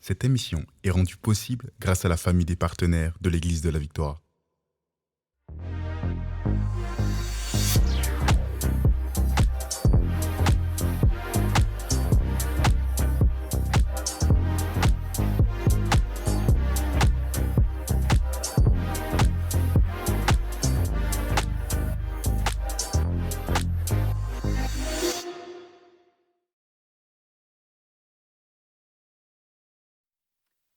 Cette émission est rendue possible grâce à la famille des partenaires de l'Église de la Victoire.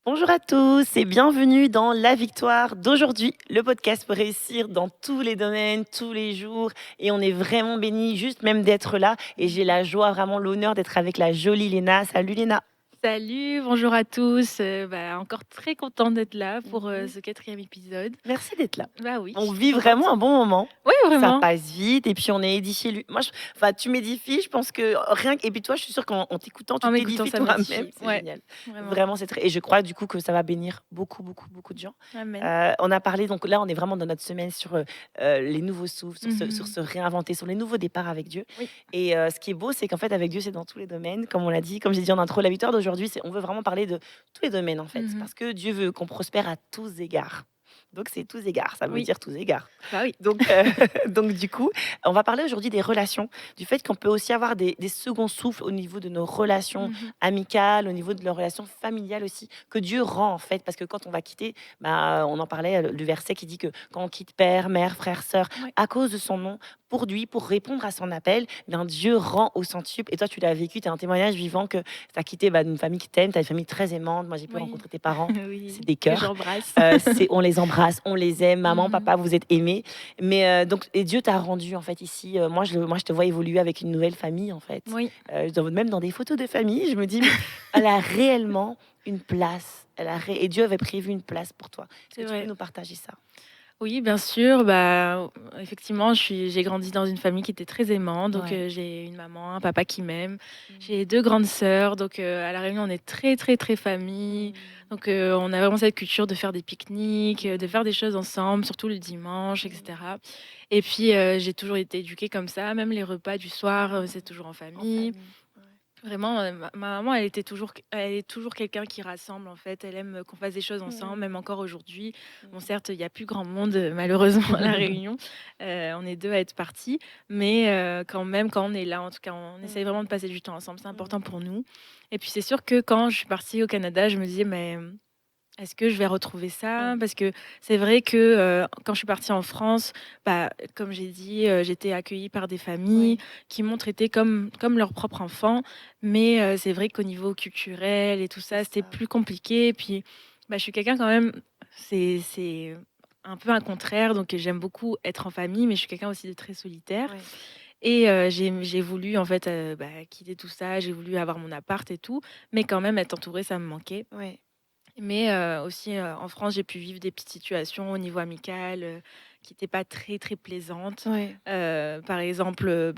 Bonjour à tous et bienvenue dans La Victoire d'aujourd'hui, le podcast pour réussir dans tous les domaines, tous les jours. Et on est vraiment bénis juste même d'être là. Et j'ai la joie, vraiment l'honneur d'être avec la jolie Léna. Salut Léna. Salut, bonjour à tous. Encore très contente d'être là pour ce 4e épisode. Merci d'être là. Bah oui, On je suis vit contente. vraiment un bon moment. Oui, Ça vraiment. passe vite et puis on est édifié. Moi, tu m'édifies, je pense que rien que. Et puis toi, je suis sûre qu'en t'écoutant, tu En m'écoutant, t'édifies ça toi-même. m'édifie. C'est Ouais, génial. vraiment. Vraiment, c'est très. Et je crois du coup que ça va bénir beaucoup, beaucoup, beaucoup de gens. Amen. On a parlé, donc là, on est vraiment dans notre semaine sur les nouveaux souffles, sur se réinventer, sur les nouveaux départs avec Dieu. Oui. Et ce qui est beau, c'est qu'en fait, avec Dieu, c'est dans tous les domaines. Comme on l'a dit, comme j'ai dit en intro, la victoire d'aujourd'hui, c'est on veut vraiment parler de tous les domaines, en fait. Mhm. Parce que Dieu veut qu'on prospère à tous égards. Donc, c'est tous égards, ça veut Oui. dire tous égards. Bah oui. Donc, donc, du coup, on va parler aujourd'hui des relations, du fait qu'on peut aussi avoir des seconds souffles au niveau de nos relations Mhm. amicales, au niveau de nos relations familiales aussi, que Dieu rend en fait. Parce que quand on va quitter, on en parlait, le verset qui dit que quand on quitte père, mère, frère, sœur, Ouais. à cause de son nom, pour lui, pour répondre à son appel, Dieu rend au centuple. Et toi, tu l'as vécu, tu es un témoignage vivant que tu as quitté une famille qui t'aime, tu as une famille très aimante. Moi, j'ai pu Oui. rencontrer tes parents. Oui. C'est des Que cœurs. j'embrasse. On les embrasse, on les aime. Maman, Mhm. papa, vous êtes aimés. Mais donc, et Dieu t'a rendu en fait ici. Moi, je te vois évoluer avec une nouvelle famille en fait. Oui. Même dans des photos de famille, je me dis, mais elle a réellement une place. Et Dieu avait prévu une place pour toi. Est-ce C'est que tu vrai. peux nous partager ça? Oui, bien sûr. Effectivement, j'ai grandi dans une famille qui était très aimante. Donc, Ouais. j'ai une maman, un papa qui m'aiment. J'ai 2 grandes sœurs. Donc, à La Réunion, on est très, très, très famille. Donc, on a vraiment cette culture de faire des pique-niques, de faire des choses ensemble, surtout le dimanche, etc. Et puis, j'ai toujours été éduquée comme ça. Même les repas du soir, c'est toujours en En famille. famille. Ouais. Vraiment, ma maman, elle est toujours quelqu'un qui rassemble, en fait. Elle aime qu'on fasse des choses ensemble, même encore aujourd'hui. Bon, certes, il y a plus grand monde, malheureusement, à La Réunion. On est 2 à être partis, mais quand même, quand on est là, en tout cas, on essaye vraiment de passer du temps ensemble. C'est important pour nous. Et puis, c'est sûr que quand je suis partie au Canada, je me disais: «Mais est-ce que je vais retrouver ça?» Parce que c'est vrai que, quand je suis partie en France, comme j'ai dit, j'étais accueillie par des familles qui m'ont traitée comme leur propre enfant. Mais, c'est vrai qu'au niveau culturel et tout ça, c'était plus compliqué. Et puis, je suis quelqu'un quand même, c'est un peu un contraire, donc j'aime beaucoup être en famille, mais je suis quelqu'un aussi de très solitaire. Et j'ai voulu en fait, quitter tout ça, j'ai voulu avoir mon appart et tout, mais quand même être entourée, ça me manquait. Ouais. Mais aussi, en France, j'ai pu vivre des petites situations au niveau amical, qui étaient pas très, très plaisantes. Ouais. Par exemple,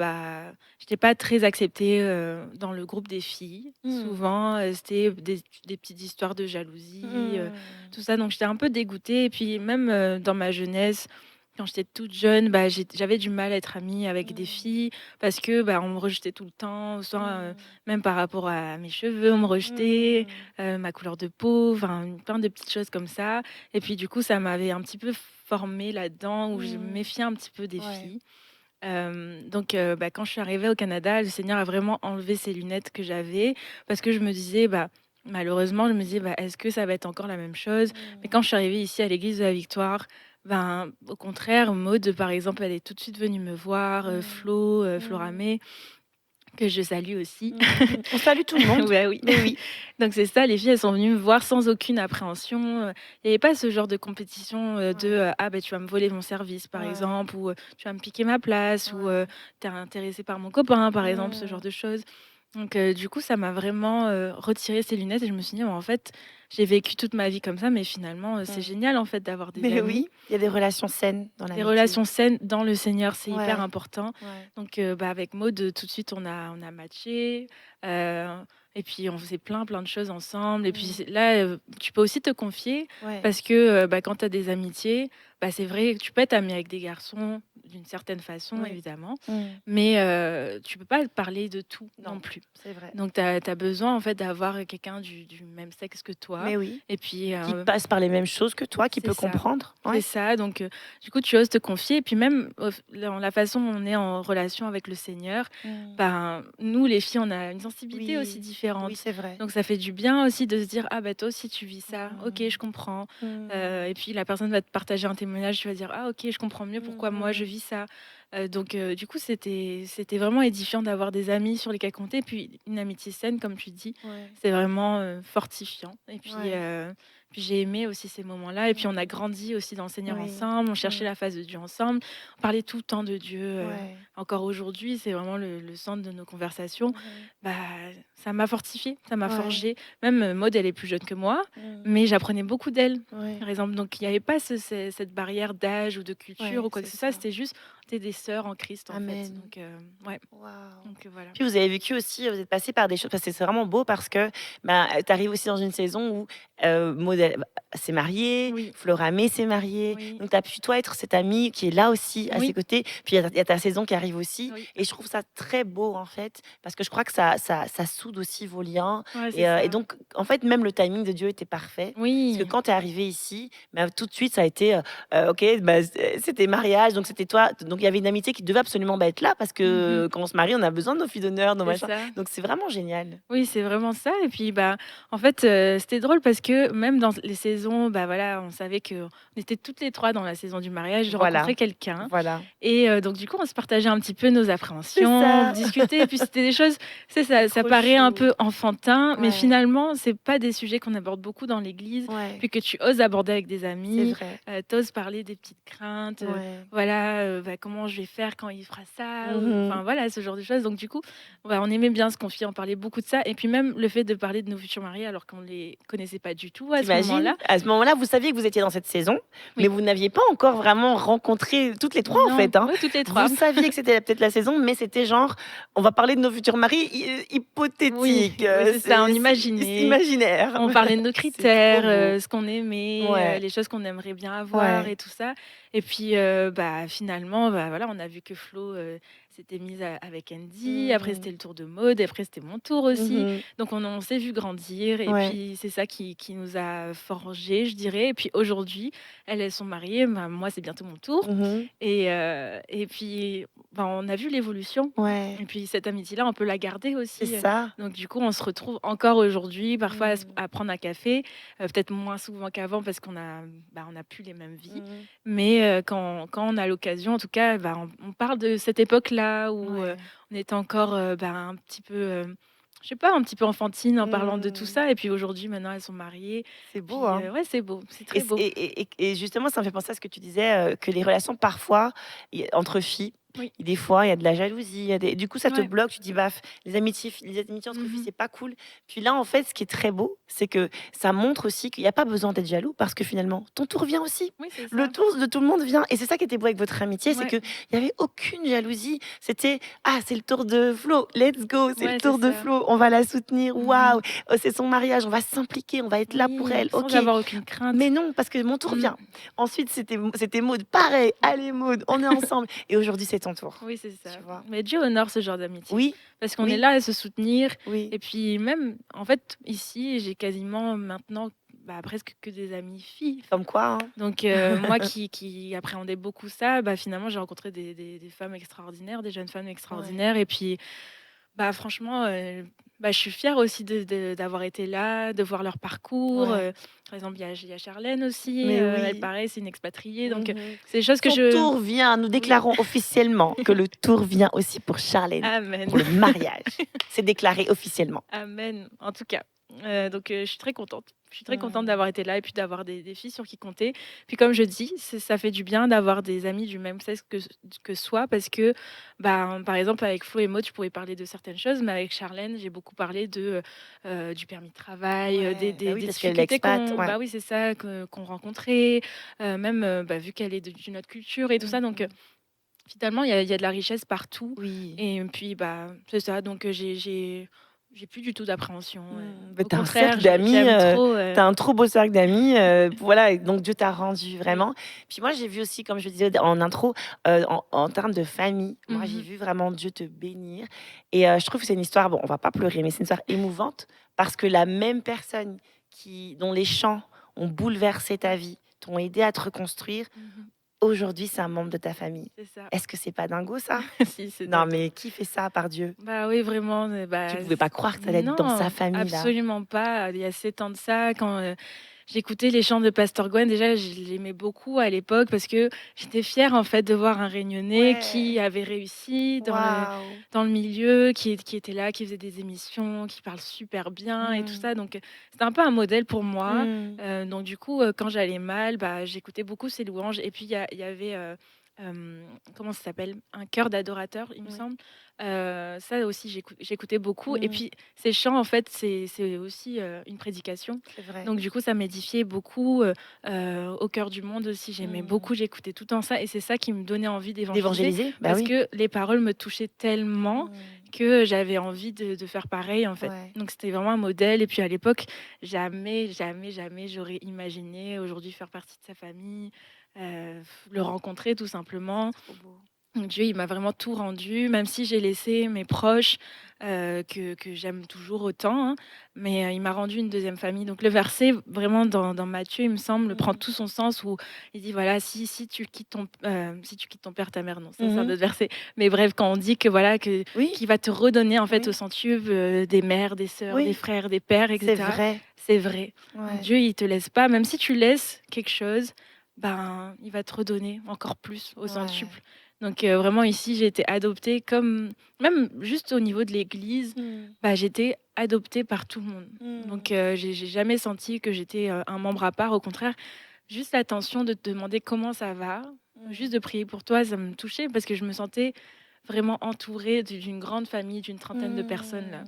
j'étais pas très acceptée, dans le groupe des filles. Mm. Souvent, c'était des petites histoires de jalousie, tout ça, donc j'étais un peu dégoûtée. Et puis même, dans ma jeunesse, quand j'étais toute jeune, j'avais du mal à être amie avec des filles parce que, on me rejetait tout le temps, soit, même par rapport à mes cheveux, on me rejetait, ma couleur de peau, enfin, plein de petites choses comme ça. Et puis du coup, ça m'avait un petit peu formée là-dedans, où je me méfiais un petit peu des filles. Donc quand je suis arrivée au Canada, le Seigneur a vraiment enlevé ces lunettes que j'avais, parce que je me disais, malheureusement, je me disais: «Est-ce que ça va être encore la même chose?» Mais quand je suis arrivée ici à l'église de la Victoire, au contraire, Maud, par exemple, elle est tout de suite venue me voir, Flo, Flora May, que je salue aussi. On salue tout le monde. Ouais, oui. Mais oui. Donc c'est ça, les filles, elles sont venues me voir sans aucune appréhension. Il y avait pas ce genre de compétition, «Ah tu vas me voler mon service», par exemple, ou «Tu vas me piquer ma place», ou «Tu es intéressée par mon copain», par exemple, ce genre de choses. Donc du coup, ça m'a vraiment, retiré ces lunettes, et je me suis dit: «En fait, j'ai vécu toute ma vie comme ça, mais finalement, c'est génial, en fait, d'avoir des Mais amis». oui, il y a des relations saines dans Des l'amitié. relations saines dans le Seigneur, c'est hyper Ouais. important. Ouais. Donc avec Maud, tout de suite, on a matché, heu et puis on faisait plein, plein de choses ensemble. Et puis là, tu peux aussi te confier, Ouais. parce que, quand tu as des amitiés, bah, c'est vrai que tu peux être ami avec des garçons d'une certaine façon, Oui. évidemment, Mmh. mais tu peux pas parler de tout non Non, plus. c'est vrai. Donc tu as besoin, en fait, d'avoir quelqu'un du même sexe que toi Mais oui, et puis, qui passe par les mêmes choses que toi, qui c'est peut ça. comprendre. C'est Ouais. ça, donc du coup, tu oses te confier et puis même dans la façon dont on est en relation avec le Seigneur, Mmh. ben, nous les filles, on a une sensibilité aussi Oui, oui, différente. c'est vrai. Donc ça fait du bien aussi de se dire: «Ah bah, toi aussi tu vis ça. OK, Mmh. je comprends». Mmh. Et puis la personne va te partager un témoignage, tu vas dire: «Ah OK, je comprends mieux pourquoi moi je Mmh. vis ça». Donc du coup, c'était vraiment édifiant d'avoir des amis sur lesquels compter. Puis une amitié saine, comme tu dis, Ouais, c'est vraiment, fortifiant et ouais. puis j'ai aimé aussi ces moments-là et puis on a Mmh. grandi aussi dans le Seigneur Oui. ensemble, on cherchait Mmh. la face de Dieu ensemble, on parlait tout le temps de Dieu, Ouais. encore aujourd'hui, c'est vraiment le centre de nos conversations. Mmh. Bah, ça m'a fortifiée, ça m'a Ouais. forgée. Même, Maud, elle est plus jeune que moi, Mmh. mais j'apprenais beaucoup d'elle, Ouais. par exemple. Donc il n'y avait pas cette barrière d'âge ou de culture Ouais, ou quoi que c'est ce soit, ça. c'était juste, on était des sœurs en Christ, en fait. Amen. Donc ouais, Waouh! donc voilà. Puis vous avez vécu aussi, vous êtes passé par des choses parce que c'est vraiment beau parce que, bah, tu arrives aussi dans une saison où, Maud elle s'est mariée, Oui, Flora Mé s'est mariée, oui, donc tu as pu toi être cette amie qui est là aussi à ses oui, côtés. Puis il y a ta saison qui arrive aussi oui, et je trouve ça très beau en fait, parce que je crois que ça soude aussi vos liens ouais, c'est et ça. donc en fait même le timing de Dieu était parfait. Parce que Oui. quand tu es arrivée ici, bah, tout de suite ça a été, OK, bah, c'était mariage, donc c'était toi donc il y avait une amitié qui devait absolument, bah, être là parce Mmh. que quand on se marie, on a besoin de nos filles d'honneur, nos C'est machins, ça. donc c'est vraiment génial. Oui, c'est vraiment ça et puis, bah, en fait, c'était drôle parce que même dans les saisons, bah, voilà, on savait qu'on était toutes les 3 dans la saison du mariage, je Voilà, rencontrais quelqu'un voilà. et donc du coup, on se partageait un petit peu nos C'est appréhensions, on ça, discutait et puis c'était des choses, tu sais, ça trop paraît un chou. peu enfantin, mais Ouais, finalement, c'est pas des sujets qu'on aborde beaucoup dans l'église, ouais, puis que tu oses aborder avec des c'est amis, vrai. tu oses parler des petites craintes, Ouais. voilà, bah, comment je vais faire quand il fera ça, ou Mmh. enfin voilà, ce genre de choses. Donc du coup, ouais, on aimait bien se confier, on parlait beaucoup de ça et puis même le fait de parler de nos futurs mariés alors qu'on les connaissait pas du tout à ce Tu moment-là. À ce moment-là, vous saviez que vous étiez dans cette saison, mais Oui, vous n'aviez pas encore vraiment rencontré toutes les 3 en non, fait, hein. oui, toutes les Vous 3. saviez que c'était peut-être la saison, mais c'était genre: «On va parler de nos futurs maris Oui, hypothétiques, oui, c'est ça, on c'est imaginait, imaginaire». on parlait de nos C'est trop critères, beau. ce qu'on aimait, Ouais, les choses qu'on aimerait bien avoir ouais. et tout ça et puis, bah, finalement, bah, voilà, on a vu que Flo, s'était mise a avec Andy, après Mmh. c'était le tour de Maud, après c'était mon tour aussi. Mmh. Donc on s'est vu grandir et Ouais. puis c'est ça qui nous a forgés, je dirais et puis aujourd'hui, elles sont mariées, bah, moi c'est bientôt mon tour Mmh. et puis, bah, on a vu l'évolution Ouais, et puis cette amitié-là, on peut la garder c'est aussi, ça. donc du coup, on se retrouve encore aujourd'hui, parfois Mmh. à prendre un café, peut-être moins souvent qu'avant parce on a plus les mêmes vies. Mmh. Mais quand on a l'occasion, en tout cas, bah, on parle de cette époque-là où, Ouais. on était encore, bah, un petit peu, je sais pas, un petit peu enfantine en parlant de tout Mmh. ça et puis aujourd'hui, maintenant, elles sont mariées. C'est beau, Puis, hein? ouais, c'est beau, c'est Et très c beau. et justement, ça me fait penser à ce que tu disais, que les relations parfois, entre filles, Oui, des fois, il y a de la jalousie, il y a des du coup, ça te ouais. bloque, tu dis: «Baf, les amitiés entre filles, Mmh. c'est pas cool». Puis là, en fait, ce qui est très beau, c'est que ça montre aussi qu'il y a pas besoin d'être jaloux parce que finalement, ton tour vient aussi. Oui, c'est Le ça. tour de tout le monde vient et c'est ça qui était beau avec votre amitié, c'est Ouais, qu'il y avait aucune jalousie. C'était: «Ah, c'est le tour de Flo, let's go, c'est le ouais, c'est tour de ça. Flo, on va la soutenir, Mmh. waouh, c'est son mariage, on va s'impliquer, on va être là pour Oui, elle, sans OK». avoir aucune crainte. Mais non, parce que mon tour Mmh. vient. Ensuite, c'était Maud. Pareil, allez Maud, on est ensemble. Et aujourd'hui, c'est ton tour. Oui, c'est Tu ça. vois? Mais Dieu honore ce genre d'amitié Oui, parce qu'on est oui, là à se soutenir oui. et puis même, en fait, ici, j'ai quasiment maintenant, bah, presque que des amies filles. Comme quoi, hein. Donc moi qui appréhendais beaucoup ça, bah, finalement, j'ai rencontré des femmes extraordinaires, des jeunes femmes Ouais, extraordinaires et puis, bah, franchement, bah, je suis fière aussi d'avoir été là, de voir leur parcours, ouais. par exemple, il y a Charlène aussi, Mais elle oui. pareil, c'est une expatriée donc Mmh. c'est des choses que Son je tour vient. Nous oui, déclarons officiellement que le tour vient aussi pour Charlène, amen. pour le mariage. C'est déclaré officiellement. Amen, en tout cas. Donc je suis très contente. Je suis très contente Mmh. d'avoir été là et puis d'avoir des filles sur qui compter. Puis comme je dis, ça fait du bien d'avoir des amis du même sexe que soi parce que, bah, par exemple, avec Flo et Maud, je pouvais parler de certaines choses, mais avec Charlène, j'ai beaucoup parlé du permis de travail, Ouais, bah oui, des parce qu'elle est difficultés l'expat, qu'on ouais. bah oui, c'est ça, qu'on rencontrait, même, bah, vu qu'elle est d'une autre culture et tout ça. Donc Mmh. finalement, il y a de la richesse partout Oui. et puis, bah, c'est ça. Donc j'ai j'ai plus du tout d'appréhension. Bah, Au tu un contraire, cercle d'amis, j'aime trop. tu un trop beau cercle d'amis, voilà et donc Dieu t'a rendu vraiment. Puis moi, j'ai vu aussi, comme je le disais en intro, en termes de famille, moi, j'ai Mhm. vu vraiment Dieu te bénir et je trouve que c'est une histoire, bon, on va pas pleurer, mais c'est une histoire émouvante parce que la même personne dont les chants ont bouleversé ta Ouais. vie, t'ont aidé à te reconstruire, Mhm. aujourd'hui, c'est un membre de ta famille. C'est ça. Est-ce que c'est pas dingo ça? Si, c'est Non, dingue. mais qui fait ça par Dieu? Bah oui, vraiment. Tu pouvais pas croire que ça allait être dans sa Non, famille là? absolument pas. Il y a 7 ans de ça, quand j'écoutais les chants de Pasteur Gwen, déjà, je l'aimais beaucoup à l'époque parce que j'étais fière en fait de voir un Réunionnais qui Ouais, avait réussi waouh! dans le milieu, qui était là, qui faisait des émissions, qui parle super bien et tout Mmh. ça. Donc, c'était un peu un modèle pour moi. Mmh. Donc, du coup, quand j'allais mal, bah, j'écoutais beaucoup ses louanges. Et puis, il y avait, comment ça s'appelle? Un chœur d'adorateurs, il me Oui. semble. Ça aussi, j'écoutais beaucoup. Et Mmh. puis, ces chants, en fait, c'est aussi une prédication. C'est vrai. Donc, du coup, ça m'édifiait beaucoup. Au cœur du monde aussi, j'aimais Mmh. beaucoup. J'écoutais tout le temps ça. Et c'est ça qui me donnait envie d'évangéliser. D'évangéliser? Bah Parce oui. que les paroles me touchaient tellement Mmh. que j'avais envie de faire pareil, en fait. Ouais. Donc, c'était vraiment un modèle. Et puis, à l'époque, jamais, jamais, jamais j'aurais imaginé aujourd'hui faire partie de sa famille, le rencontrer tout simplement. Trop beau. Donc Dieu, il m'a vraiment tout rendu, même si j'ai laissé mes proches, que j'aime toujours autant, hein, mais il m'a rendu une deuxième famille. Donc le verset, vraiment dans Matthieu, il me semble, prend Mmh. tout son sens où il dit, voilà, si tu quittes si tu quittes ton père, ta mère, non, ça c'est un Mmh. autre verset. Mais bref, quand on dit que voilà, Oui, qu'il va te redonner en fait au oui, centuple des mères, des sœurs, des oui, frères, des pères, c'est etc. vrai. C'est vrai. Donc Ouais. Dieu, il te laisse pas, même si tu laisses quelque chose, ben, il va te redonner encore plus au Ouais. centuple. Donc vraiment ici, j'ai été adoptée comme même juste au niveau de l'église, Mmh. bah, j'étais adoptée par tout le monde. Donc Mmh. j'ai jamais senti que j'étais, un membre à part. Au contraire, juste l'attention de te demander comment ça va, Mmh. juste de prier pour toi, ça me touchait parce que je me sentais vraiment entourée d'une grande famille, d'une trentaine de personnes là. Mmh.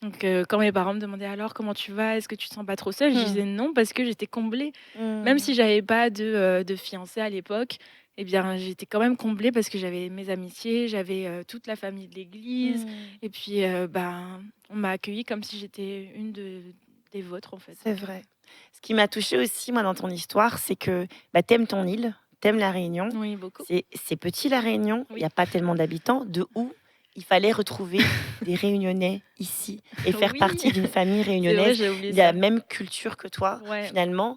Donc quand mes parents me demandaient: «Alors comment tu vas? Est-ce que tu te sens pas trop seule?» Je Mmh. disais: «Non» parce que j'étais comblée. Même Mmh. si j'avais pas de fiancé à l'époque, eh bien, j'étais quand même comblée parce que j'avais mes amitiés, j'avais, toute la famille de l'église Mmh. et puis, ben, on m'a accueillie comme si j'étais une des vôtres, en fait, C'est donc vrai. Ce qui m'a touchée aussi, moi, dans ton histoire, c'est que, bah, tu ton île, t'aimes La Réunion. oui, beaucoup. C'est petit, La Réunion, il y Oui. a pas tellement d'habitants, de où il fallait retrouver des Réunionnais ici et faire Oui, partie d'une famille c'est vrai, réunionnaise j'ai oublié de la ça. même culture que toi, Ouais. finalement.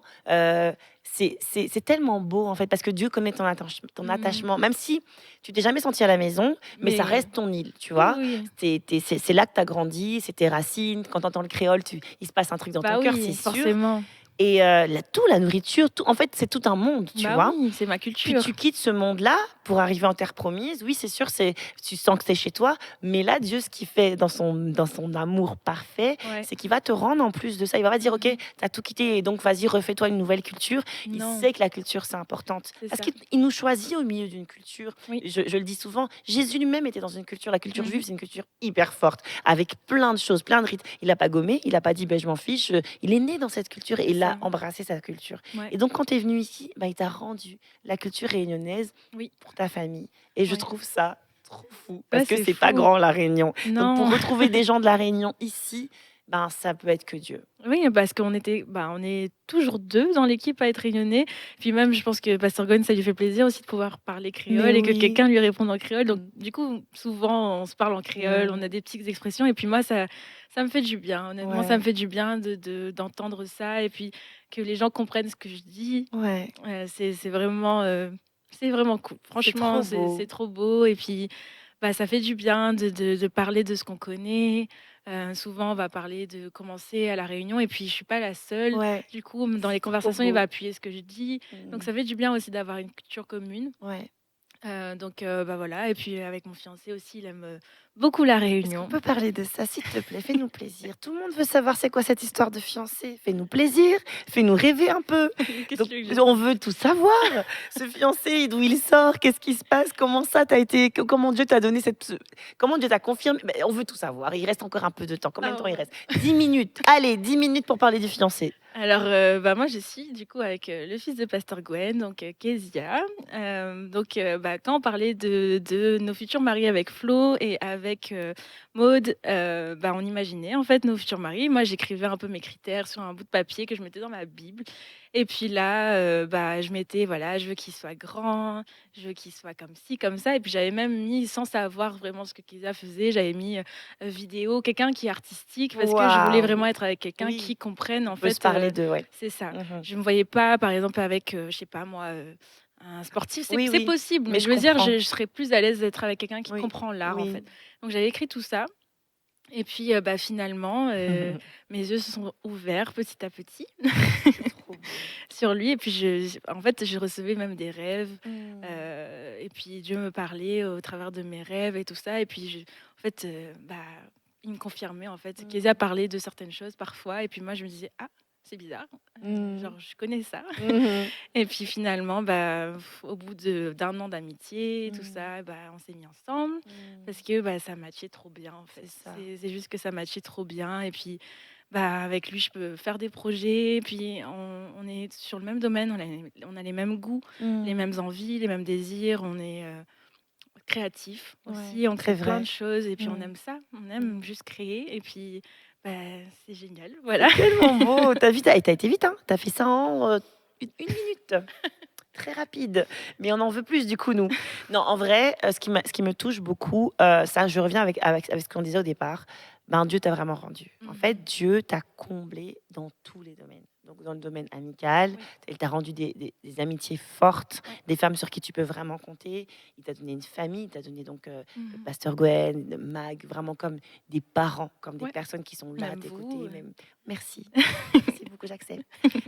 C'est tellement beau, en fait, parce que Dieu connaît ton Mmh. attachement, même si tu t'es jamais senti à la maison, mais ça Mais reste ton île, tu oui, vois? oui. C'est là que tu as grandi, c'est tes racines. Quand tu entends le créole, il se passe un truc dans ton Bah cœur, c'est oui, sûr. forcément. Et la nourriture, tout en fait, c'est tout un monde, tu Bah vois? oui, c'est ma Puis culture. tu quittes ce monde-là pour arriver en terre promise. Oui, c'est sûr, tu sens que c'est chez toi, mais là, Dieu, ce qu'il fait dans son amour parfait, Ouais. c'est qu'il va te rendre en plus de ça. Il va pas dire: «OK, Mmh. tu as tout quitté et donc vas-y, refais-toi une nouvelle culture». Il Non, sait que la culture, c'est importante c'est parce ça. qu'il nous choisit au milieu d'une culture. Oui. Je le dis souvent, Jésus lui-même était dans une culture. La culture Mmh. juive, c'est une culture hyper forte, avec plein de choses, plein de rites. Il a pas gommé, il a pas dit: «Beh, je m'en fiche». Il est né dans cette culture et C'est il a ça. embrassé sa culture. Ouais. Et donc, quand tu es venu ici, bah, il t'a rendu la culture réunionnaise Oui. pour ta famille. Et je Oui. trouve ça trop fou parce Ouais, que c'est c'est pas fou. grand la Réunion. Donc, pour Non. retrouver des gens de la Réunion ici, ben, ça peut être que Dieu. Oui, parce qu'on était bah, on est toujours 2 dans l'équipe à être réunionnais. Puis même, je pense que Pasteur Gwen, ça lui fait plaisir aussi de pouvoir parler Mais créole et que oui. quelqu'un lui réponde en créole. Donc Mm. du coup, souvent, on se parle en créole, on a Mm. des petites expressions et puis moi, ça me fait du bien. Honnêtement, ça me Ouais, fait du bien d'entendre ça et puis que les gens comprennent ce que je dis. ouais, C'est vraiment cool. c'est Franchement, trop c'est beau. trop beau et puis, bah, ça fait du bien de parler de ce qu'on connaît. Souvent, on va parler de commencer à la réunion et puis je suis pas la seule. Ouais, Du coup, dans les c'est trop conversations, il va beau. appuyer ce que je dis. Donc Mm. ça fait du bien aussi d'avoir une culture commune. Ouais. Donc bah, voilà et puis avec mon fiancé aussi, il aime, beaucoup la Est-ce qu'on réunion. peut parler de ça, s'il te plaît? Fais-nous plaisir. Tout le monde veut savoir c'est quoi cette histoire de fiancé. Fais-nous plaisir, fais-nous rêver un peu. Qu'est-ce que Donc, tu veux que je on veut tout savoir. Ce fiancé, d'où il sort, qu'est-ce qui se passe, comment ça t'as été, comment Dieu t'a donné comment Dieu t'a confirmé. Ben, on veut tout savoir. Il reste encore un peu de temps. Combien de temps il ah reste? 10 minutes. Allez, 10 minutes pour parler du fiancé. Alors, bah, moi, je suis du coup avec, le fils de pasteur Gwen, donc Kezia. Donc, bah, quand on parlait de nos futurs mariés avec Flo et avec avec Maude, on imaginait en fait nos futurs maris. Moi, j'écrivais un peu mes critères sur un bout de papier que je mettais dans ma Bible. Et puis là, je mettais, voilà, je veux qu'il soit grand, je veux qu'il soit comme ci, comme ça. Et puis j'avais même mis, sans savoir vraiment ce que Kezia faisait, j'avais mis vidéo, quelqu'un qui est artistique, parce que je voulais Waouh! vraiment être avec quelqu'un Oui, qui comprenne, on en peut se fait, parler de ouais. c'est ça. Mmh. Je me voyais pas, par exemple, avec, je sais pas moi, un sportif, c'est Oui, c'est oui, possible, mais mais je je veux dire, comprends. je serais plus à l'aise d'être avec quelqu'un qui Oui, comprend l'art, en fait. oui. Donc j'avais écrit tout ça et puis, finalement, mes yeux se sont ouverts petit à petit C'est trop beau. sur lui et puis en fait, je recevais même des rêves, Mmh. et puis Dieu me parlait au travers de mes rêves et tout ça et puis en fait, il me confirmait, en fait. Kezia Mmh. parlait de certaines choses parfois et puis moi, je me disais: «Ah, c'est bizarre, Mmh. genre je connais ça». Mmh. Et puis finalement, au bout d'un an d'amitié, tout Mmh. ça, on s'est mis ensemble Mmh. parce que ça matchait trop bien en C'est fait. ça. C'est juste que ça matchait trop bien. Et puis avec lui, je peux faire des projets. Puis on est sur le même domaine, on a les mêmes goûts, les Mmh. mêmes envies, les mêmes désirs. On est créatif Ouais, aussi, on c'est crée plein de vrai. choses et puis on Mmh. aime ça, on aime Mmh. juste créer. Et puis bah, c'est génial, C'est voilà. tellement beau. Tu as vu, tu as été vite, hein? Tu as fait ça en, 1 minute. Très rapide, mais on en veut plus du coup nous. Non, en vrai, ce qui me touche beaucoup, ça je reviens avec ce qu'on disait au départ, ben, Dieu t'a vraiment rendu. En fait, Mhm. Dieu t'a comblé dans tous les domaines. Donc dans le domaine amical, Oui, il t'a rendu des amitiés fortes, ouais. des femmes sur qui tu peux vraiment compter. Il t'a donné une famille, il t'a donné donc, Mhm. pasteur Gwen, Mag, vraiment comme des parents, comme des Ouais, personnes qui sont là à même tes vous. côtés, même merci. Merci beaucoup, j'accepte.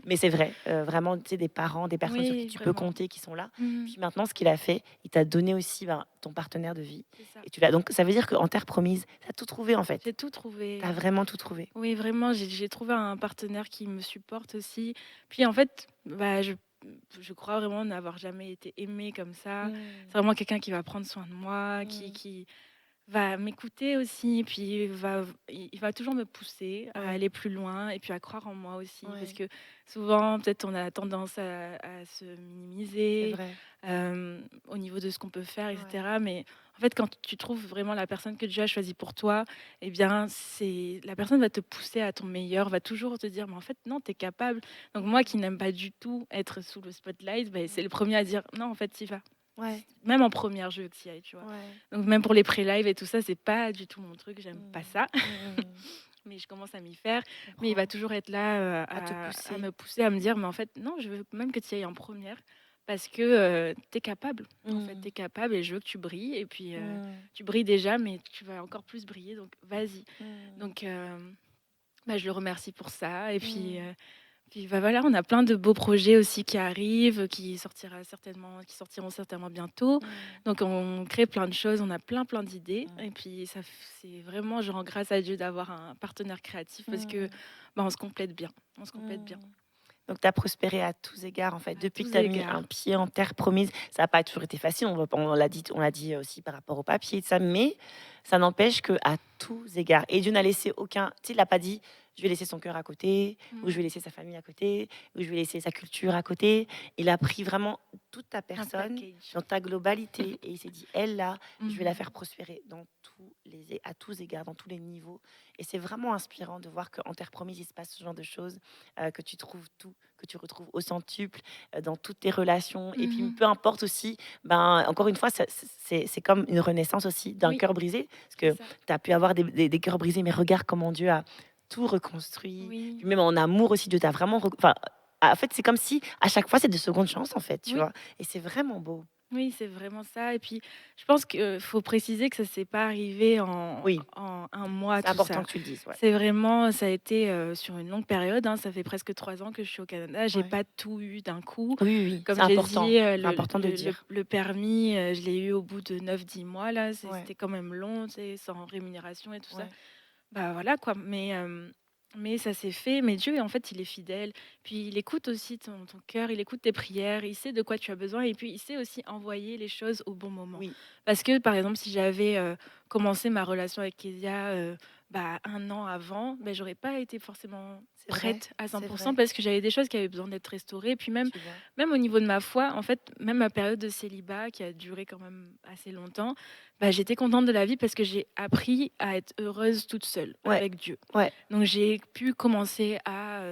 Mais c'est vrai, vraiment, tu sais, des parents, des personnes sur qui Oui, tu peux vraiment. compter, qui sont là. Mmh. Puis maintenant, ce qu'il a fait, il t'a donné aussi, ben, ton partenaire de vie C'est ça. et tu l'as donc ça veut dire qu'en terre promise, tu as tout trouvé, en fait. J'ai tout Tu as trouvé. vraiment tout trouvé. Oui, vraiment, j'ai trouvé un partenaire qui me supporte aussi. Puis en fait, je crois vraiment n'avoir jamais été aimée comme ça. Mmh. C'est vraiment quelqu'un qui va prendre soin de moi, Mmh. qui va m'écouter aussi, puis il va toujours me pousser à Ouais, aller plus loin et puis à croire en moi aussi. Parce ouais, que souvent, peut-être, on a tendance à se c'est minimiser vrai. au niveau de ce qu'on peut faire, Ouais. etc. Mais en fait, quand tu trouves vraiment la personne que Dieu a choisie pour toi, eh bien, la personne va te pousser à ton meilleur, va toujours te dire, mais en fait, non, tu es capable. Donc moi qui n'aime pas du tout être sous le spotlight, c'est le Mmh. premier à dire, non, en fait, tu y vas. Ouais, Même en première, je veux que tu y ailles, tu vois. ouais. Donc même pour les pré-live et tout ça, c'est pas du tout mon truc, j'aime pas Mmh. ça. Mmh. Mais je commence à m'y faire. Je Mais il va comprends. toujours être là, À te à pousser. me pousser, à me dire: «Mais en fait, non, je veux même que tu y ailles en première parce que, tu es capable. En fait, tu Mmh. es capable et je veux que tu brilles et puis, Mmh. tu brilles déjà, mais tu vas encore plus briller, donc vas-y». Mmh. Donc, je le remercie pour ça et puis, Mmh. voilà, on a plein de beaux projets aussi qui arrivent, qui sortiront certainement bientôt. Mmh. Donc on crée plein de choses, on a plein d'idées Mmh. et puis c'est vraiment je rends grâce à Dieu d'avoir un partenaire créatif parce que, Mmh. on se complète bien, on se complète bien, Mmh. Donc, tu as prospéré à tous égards, en fait. à Depuis que tous tu as mis un égards. pied en terre promise, ça n'a pas toujours été facile, on l'a dit aussi par rapport au papier, ça, mais ça n'empêche que à tous égards. Et Dieu n'a laissé aucun. Tu sais, il n'a pas dit, je vais laisser son cœur à côté, ou je Mmh. vais laisser sa famille à côté, ou je vais laisser sa culture à côté. Il a pris vraiment toute ta Un personne package. dans ta globalité et il s'est dit, elle là, je vais la Mmh. faire prospérer à tous égards, dans tous les niveaux. Et c'est vraiment inspirant de voir qu'en terre promise, il se passe ce genre de choses, que tu trouves tout, que tu retrouves au centuple, dans toutes tes relations. Et puis, Mmh. peu importe aussi, ben, encore une fois, c'est comme une renaissance aussi d'un Oui, cœur brisé. Parce c'est que ça. tu as pu avoir des cœurs brisés, mais regarde comment Dieu a tout reconstruit. Oui, Puis même en amour aussi, Dieu t'a vraiment... Enfin, en fait, c'est comme si à chaque fois, c'est de secondes chances, en fait, tu oui. vois. Et c'est vraiment beau. Oui, c'est vraiment ça et puis je pense qu'il faut préciser que ça s'est pas arrivé Oui, en 1 mois c'est tout important ça. que tu le dises. Ouais. C'est vraiment ça a été, sur une longue période, hein, ça fait presque 3 ans que je suis au Canada. J'ai Ouais. pas tout eu d'un coup. Oui, oui, oui, c'est Comme j'ai important. dit, C'est important de le dire. le permis, je l'ai eu au bout de 9 10 mois là, Ouais, c'était quand même long, tu sais, sans rémunération et tout ça. ouais. Bah, voilà quoi, mais ça s'est fait. Mais Dieu, en fait, il est fidèle. Puis il écoute aussi ton cœur, il écoute tes prières, il sait de quoi tu as besoin et puis il sait aussi envoyer les choses au bon moment. Oui. Parce que, par exemple, si j'avais, commencé ma relation avec Kezia, 1 an avant, j'aurais pas été forcément C'est vrai, prête à c'est 100% vrai. parce que j'avais des choses qui avaient besoin d'être restaurées. Puis même, Tu vois? même au niveau de ma foi, en fait, même ma période de célibat qui a duré quand même assez longtemps, j'étais contente de la vie parce que j'ai appris à être heureuse toute seule Ouais, avec Dieu. ouais. Donc j'ai pu commencer à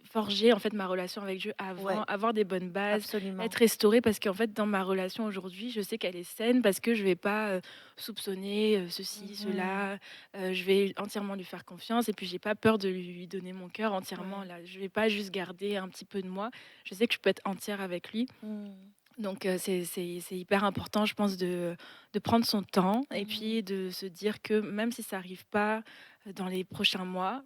forger en fait ma relation avec Dieu Ouais, avant, avoir des bonnes bases, absolument. être restaurée parce qu'en fait dans ma relation aujourd'hui, je sais qu'elle est saine parce que je vais pas soupçonner ceci, Mmh. cela, je vais entièrement lui faire confiance et puis j'ai pas peur de lui donner mon cœur entièrement Ouais. là. Je vais pas juste garder un petit peu de moi. Je sais que je peux être entière avec lui. Mmh. Donc c'est hyper important, je pense, de prendre son temps et Mmh. puis de se dire que même si ça arrive pas, dans les prochains mois,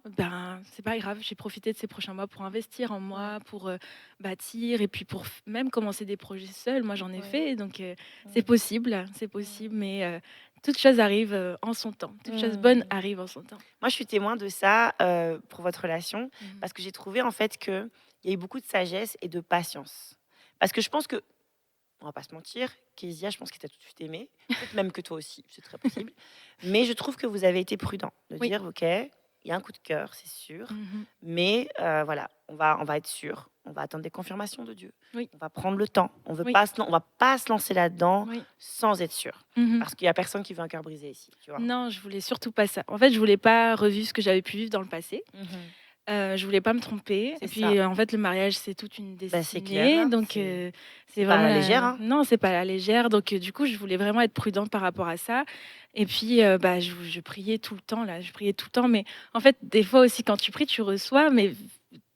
c'est pas grave, j'ai profité de ces prochains mois pour investir en Ouais, moi, pour, bâtir et puis pour f même commencer des projets seuls. Moi, j'en ai ouais. fait, donc Mmh. c'est Mmh. possible, mais toute chose arrive, en son temps. Toute chose bonne Mmh. arrive en son temps. Moi, je suis témoin de ça, pour votre relation, Mmh. parce que j'ai trouvé, en fait, qu'il y a eu beaucoup de sagesse et de patience. Parce que je pense que on va pas se mentir, Kezia, je pense qu'il t'a tout de suite aimé, peut-être même que toi aussi, c'est très possible. Mais je trouve que vous avez été prudent de Oui. dire: «OK, il y a un coup de cœur, c'est sûr, Mmh. mais voilà, on va être sûr, on va attendre des confirmations de Dieu. Oui, On va prendre le temps, oui, on va pas se lancer là-dedans oui. sans être sûr». Mmh. Parce qu'il y a personne qui veut un cœur brisé ici, tu vois? Non, je voulais surtout pas ça. En fait, je voulais pas revivre ce que j'avais pu vivre dans le passé. Mmh. Je voulais pas me tromper et C'est puis, ça. en fait, le mariage, c'est toute une Bah, c'est clair, destinée hein, donc c'est c'est pas à vraiment la la légère, hein. non, c'est pas à la légère donc du coup, je voulais vraiment être prudente par rapport à ça et puis, je priais tout le temps là, je priais tout le temps mais en fait, des fois aussi quand tu pries, tu reçois mais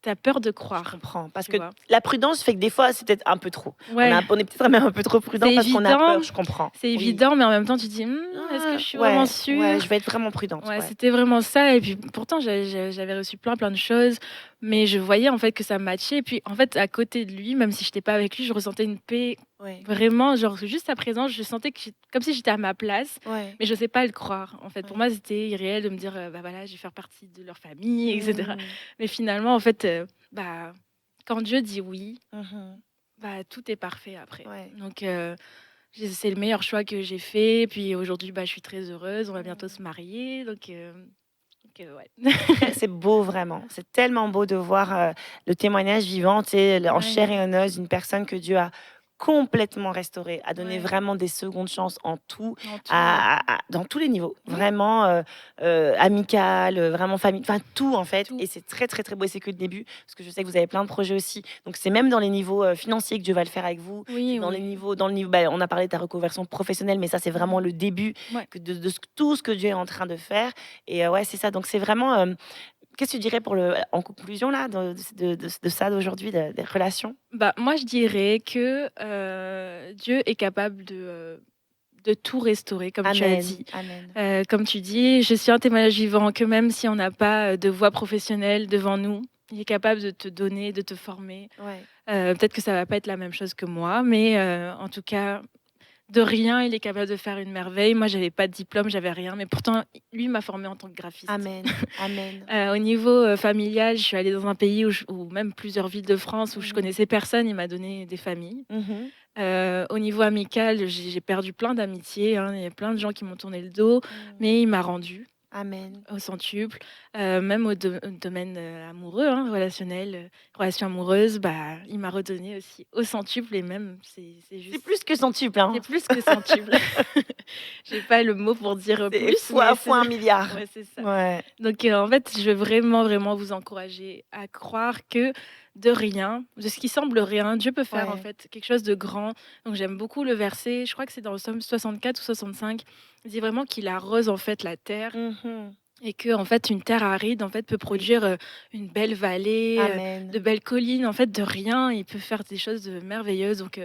tu as peur de Je croire, comprends, parce tu que vois? la prudence fait que des fois, c'est peut-être un peu trop. Ouais, On est peut-être même un peu trop prudent c'est parce qu'on a évident peur, je comprends. c'est Oui. évident mais en même temps, tu te dis: est-ce que Ah, je suis vraiment ouais, ouais, sûre?» je vais être vraiment prudente, Ouais, ouais. c'était vraiment ça et puis pourtant j'avais reçu plein de choses, mais je voyais en fait que ça matchait et puis en fait à côté de lui, même si j'étais pas avec lui, je ressentais une paix Ouais, vraiment genre juste à présent, je sentais que comme si j'étais à ma place, ouais, mais je n'osais pas le croire. En fait, pour ouais. moi, c'était irréel de me dire, voilà, je vais faire partie de leur famille et cetera. Mmh. Mais finalement en fait, quand Dieu dit oui, Mmh. tout est parfait après. Ouais. Donc c'est le meilleur choix que j'ai fait. Puis aujourd'hui, je suis très heureuse. On va bientôt Mmh. se marier. Donc, ouais. C'est beau vraiment. C'est tellement beau de voir, le témoignage vivant, tu sais, en chair Ouais, et en os d'une personne que Dieu a complètement restaurée, a donné ouais, vraiment des secondes chances en tout, en tout, ouais. dans tous les niveaux. Oui, Vraiment, amical, vraiment famille, enfin tout en fait tout. et c'est très, très, très beau et c'est que le début parce que je sais que vous avez plein de projets aussi. Donc c'est même dans les niveaux, financiers que Dieu va le faire avec vous. C'est Oui, oui. dans le niveau on a parlé de ta reconversion professionnelle, mais ça c'est vraiment Mmh. le début Ouais. que de tout ce que Dieu est en train de faire et ouais, c'est ça. Donc c'est vraiment, qu'est-ce que tu dirais pour le en conclusion là, de ça d'aujourd'hui, des relations? Moi, je dirais que, Dieu est capable de tout restaurer, comme tu as Amen, dit. amen. Comme tu dis, je suis un témoignage vivant que même si on n'a pas, de voie professionnelle devant nous, il est capable de te donner, de te former. Ouais, Peut-être que ça va pas être la même chose que moi, mais en tout cas, de rien, il est capable de faire une merveille. Moi, j'avais pas de diplôme, j'avais rien, mais pourtant, lui m'a formée en tant que graphiste. amen, amen. Au niveau, familial, je suis allée dans un pays ou même plusieurs villes de France où je Mmh. connaissais personne, il m'a donné des familles. Mmh. Au niveau amical, j'ai perdu plein d'amitiés, hein, il y a plein de gens qui m'ont tourné le dos, Mmh. mais il m'a rendue Amen. au centuple. Même au domaine, amoureux, hein, relationnel, relation amoureuse, il m'a redonné aussi au centuple et même c'est C'est juste plus que centuple, c'est hein. plus que centuple. J'ai pas le mot pour dire, C'est plus, mais fois c'est 1 milliard. ouais, c'est ça. Ouais. Donc en fait, je veux vraiment, vraiment vous encourager à croire que de rien, de ce qui semble rien, Dieu peut faire en Ouais. fait quelque chose de grand. Donc j'aime beaucoup le verset, je crois que c'est dans le psaume 64 ou 65, il dit vraiment qu'il arrose en fait la terre Mmh. et que en fait, une terre aride, en fait, peut Oui. produire, une belle vallée, de Amen. belles collines. En fait, de rien, il peut faire des choses, merveilleuses. Donc,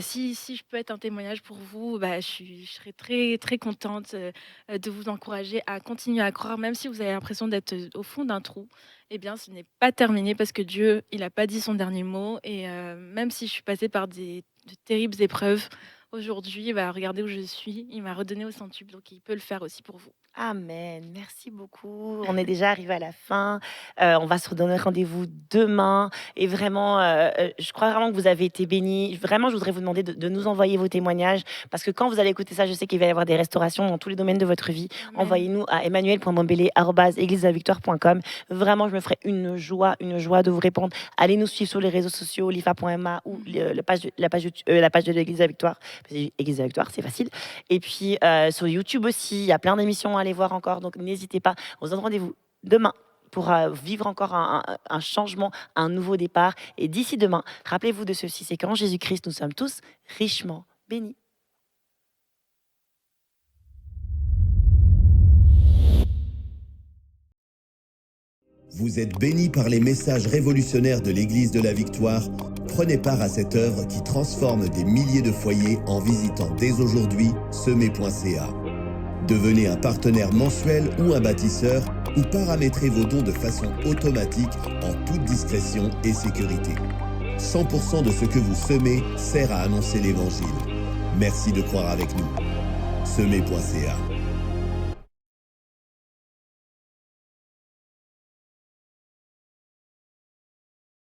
si je peux être un témoignage pour vous, je serais très, très contente, de vous encourager à continuer à croire, même si vous avez l'impression d'être, au fond d'un trou. Eh bien, ce n'est pas terminé parce que Dieu, il a pas dit son dernier mot et même si je suis passée par de terribles épreuves, aujourd'hui, regardez où je suis. Il m'a redonné au centuple, donc il peut le faire aussi pour vous. Amen. Merci beaucoup. On est déjà arrivé à la fin. On va se redonner rendez-vous demain. Et vraiment, je crois vraiment que vous avez été bénis. Vraiment, je voudrais vous demander de nous envoyer vos témoignages. Parce que quand vous allez écouter ça, je sais qu'il va y avoir des restaurations dans tous les domaines de votre vie. Amen. Envoyez-nous à emmanuel.bombele@églisedelavictoire.com. Vraiment, je me ferai une joie de vous répondre. Allez nous suivre sur les réseaux sociaux, lifa.ma ou la page de l'Église de la Victoire. Église de la Victoire, c'est facile. Et puis sur YouTube aussi, il y a plein d'émissions à aller voir encore, donc n'hésitez pas. On se donne rendez-vous demain pour vivre encore un changement, un nouveau départ. Et d'ici demain, rappelez-vous de ceci, c'est qu'en Jésus-Christ, nous sommes tous richement bénis. Vous êtes bénis par les messages révolutionnaires de l'Église de la Victoire. Prenez part à cette œuvre qui transforme des milliers de foyers en visitant dès aujourd'hui semer.ca. Devenez un partenaire mensuel ou un bâtisseur ou paramétrez vos dons de façon automatique en toute discrétion et sécurité. 100% de ce que vous semez sert à annoncer l'Évangile. Merci de croire avec nous. Semer.ca